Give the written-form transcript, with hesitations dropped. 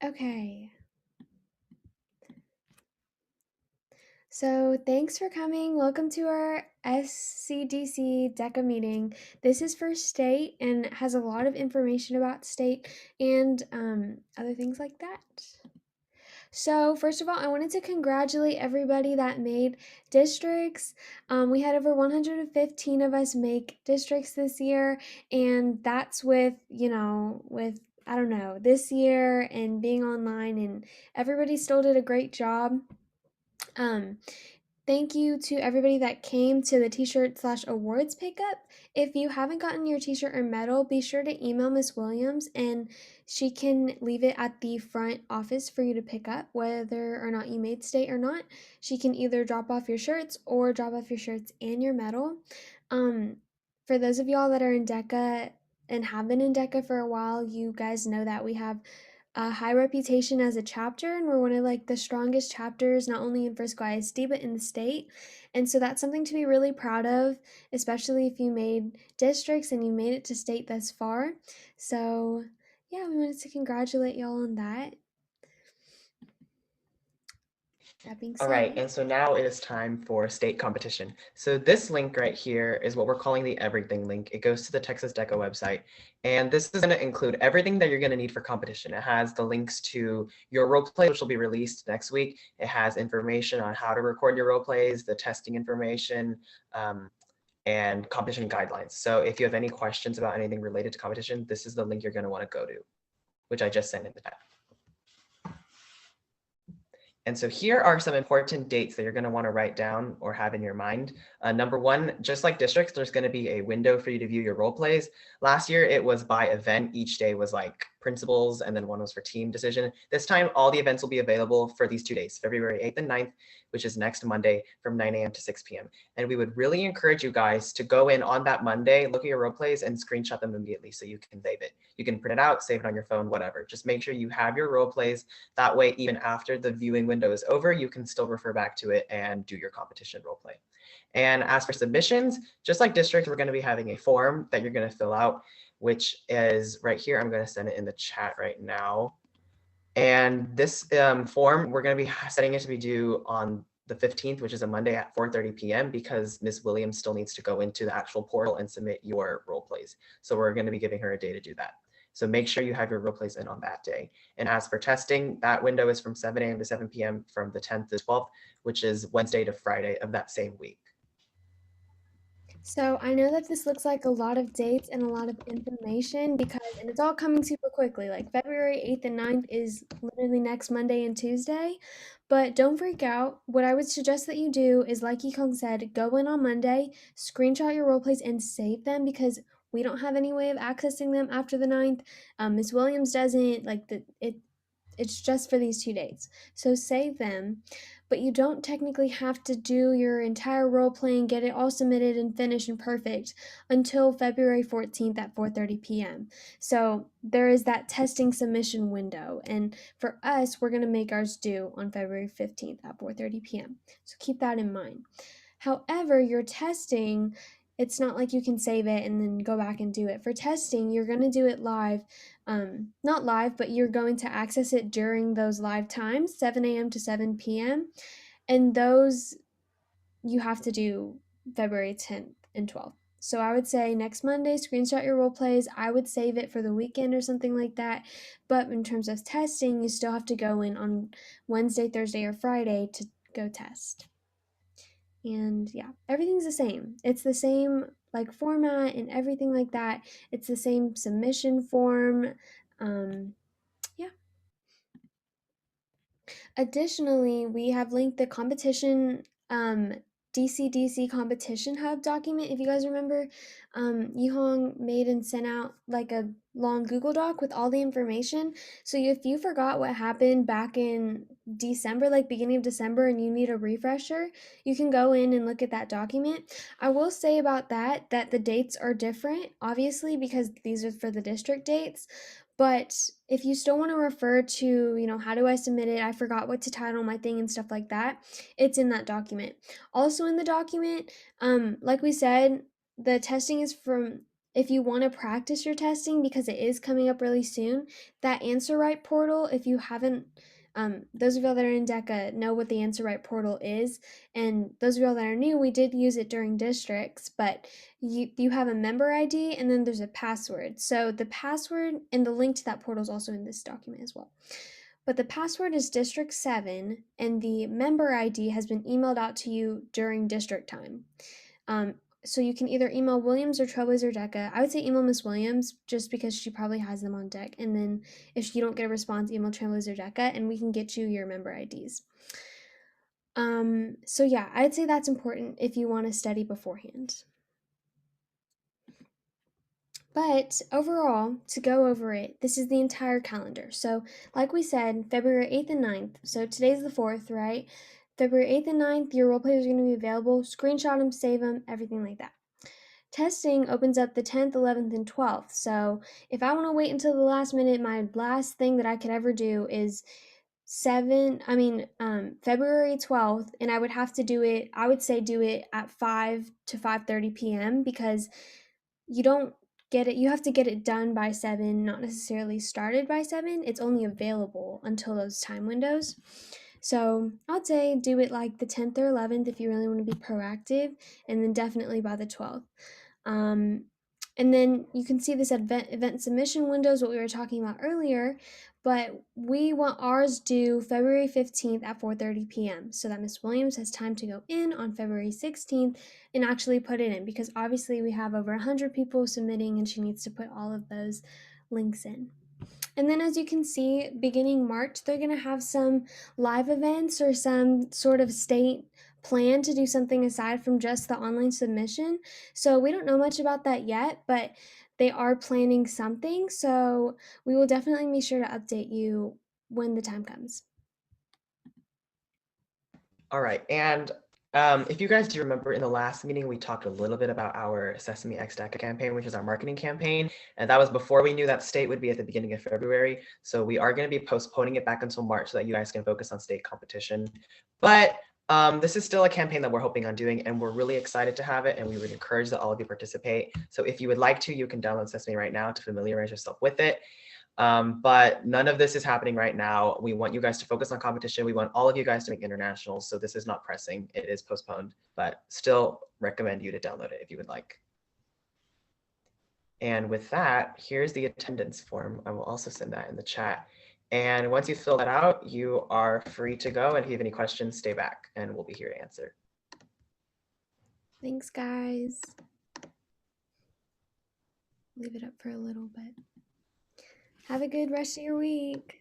Okay. So thanks for coming. Welcome to our SCDC DECA meeting. This is for state and has a lot of information about state and other things like that. So first of all, I wanted to congratulate everybody that made districts. We had over 115 of us make districts this year, and that's with I don't know, this year and being online, and everybody still did a great job. Um, Thank you to everybody that came to the t-shirt/awards pickup. If you haven't gotten your t-shirt or medal, be sure to email Miss Williams and she can leave it at the front office for you to pick up, whether or not you made state or not. She can either drop off your shirts or drop off your shirts and your medal. Um, for those of y'all that are in DECA and have been in DECA for a while, you guys know that we have a high reputation as a chapter, and we're one of like the strongest chapters not only in Frisco ISD but in the state. And so that's something to be really proud of, especially if you made districts and you made it to state thus far. So yeah, we wanted to congratulate y'all on that. That being All right, said, and so now it is time for state competition. So this link right here is what we're calling the everything link. It goes to the Texas DECA website, and this is going to include everything that you're going to need for competition. It has the links to your role play, which will be released next week. It has information on how to record your role plays, the testing information, and competition guidelines. So if you have any questions about anything related to competition, this is the link you're going to want to go to, which I just sent in the chat. And so here are some important dates that you're going to want to write down or have in your mind. Number one, just like districts, there's going to be a window for you to view your role plays. Last year, it was by event. Each day was like principals, and then one was for team decision. This time, all the events will be available for these 2 days, February 8th and 9th, which is next Monday from 9 a.m. to 6 p.m. And we would really encourage you guys to go in on that Monday, look at your role plays, and screenshot them immediately so you can save it. You can print it out, save it on your phone, whatever. Just make sure you have your role plays. That way, even after the viewing window is over, you can still refer back to it and do your competition role play. And as for submissions, just like district, we're going to be having a form that you're going to fill out, which is right here. I'm going to send it in the chat right now. And this form, we're going to be setting it to be due on the 15th, which is a Monday at 4:30 p.m. because Ms. Williams still needs to go into the actual portal and submit your role plays. So we're going to be giving her a day to do that. So make sure you have your role plays in on that day. And as for testing, that window is from 7 a.m. to 7 p.m. from the 10th to 12th, which is Wednesday to Friday of that same week. so I know that this looks like a lot of dates and a lot of information and it's all coming super quickly. Like February 8th and 9th is literally next Monday and Tuesday. But don't freak out. What I would suggest that you do is, like Yikong said, go in on Monday, screenshot your role plays, and save them because we don't have any way of accessing them after the 9th. Miss Williams doesn't. It's just for these 2 days. So save them, but you don't technically have to do your entire role playing, get it all submitted and finished and perfect until February 14th at 4:30 p.m. So there is that testing submission window, and for us, we're going to make ours due on February 15th at 4:30 p.m. So keep that in mind. However, your testing, it's not like you can save it and then go back and do it. For testing, you're going to do it live. Not live, but you're going to access it during those live times, 7 a.m. to 7 p.m. And those you have to do February 10th and 12th. So I would say next Monday, screenshot your role plays. I would save it for the weekend or something like that. But in terms of testing, you still have to go in on Wednesday, Thursday, or Friday to go test. And yeah, everything's the same. It's the same like format and everything like that. It's the same submission form. Yeah. Additionally, we have linked the competition DCDC competition hub document. If you guys remember, Yihong made and sent out like a long Google Doc with all the information. So if you forgot what happened back in December, like beginning of December, and you need a refresher, you can go in and look at that document. I will say about that the dates are different, obviously, because these are for the district dates. But if you still want to refer to, how do I submit it? I forgot what to title my thing and stuff like that. It's in that document. Also in the document, like we said, the testing is from if you want to practice your testing because it is coming up really soon, that Answer Right portal, if you haven't, those of y'all that are in DECA know what the Answer Right portal is, and those of y'all that are new, we did use it during districts, but you have a member ID and then there's a password. So the password and the link to that portal is also in this document as well. But the password is District 7, and the member ID has been emailed out to you during district time. Um, so you can either email Williams or Trailblazer DECA. I would say email Miss Williams just because she probably has them on deck. And then if you don't get a response, email Trailblazer DECA and we can get you your member IDs. So yeah, I'd say that's important if you want to study beforehand. But overall, to go over it, this is the entire calendar. So, like we said, February 8th and 9th. So, today's the 4th, right? February 8th and 9th, your role players are going to be available. Screenshot them, save them, everything like that. Testing opens up the 10th, 11th, and 12th. So, if I want to wait until the last minute, my last thing that I could ever do is February 12th, and I would have to do it, I would say do it at 5 to 5:30 p.m. because you don't get it, you have to get it done by 7, not necessarily started by 7. It's only available until those time windows. So I'd say do it like the 10th or 11th if you really want to be proactive, and then definitely by the 12th. um, and then you can see this event submission windows, what we were talking about earlier, but we want ours due February 15th at 4:30 p.m. so that Miss Williams has time to go in on February 16th and actually put it in, because obviously we have over 100 people submitting and she needs to put all of those links in. And then, as you can see, beginning March, they're going to have some live events or some sort of state plan to do something aside from just the online submission. So we don't know much about that yet, but they are planning something. So we will definitely be sure to update you when the time comes. All right, and if you guys do remember in the last meeting, we talked a little bit about our Sesame X DECA campaign, which is our marketing campaign. And that was before we knew that state would be at the beginning of February. So we are going to be postponing it back until March so that you guys can focus on state competition. But this is still a campaign that we're hoping on doing, and we're really excited to have it. And we would encourage that all of you participate. So if you would like to, you can download Sesame right now to familiarize yourself with it. But none of this is happening right now. We want you guys to focus on competition. We want all of you guys to make internationals. So this is not pressing. It is postponed, but still recommend you to download it if you would like. And with that, here's the attendance form. I will also send that in the chat. And once you fill that out, you are free to go. And if you have any questions, stay back and we'll be here to answer. Thanks, guys. Leave it up for a little bit. Have a good rest of your week.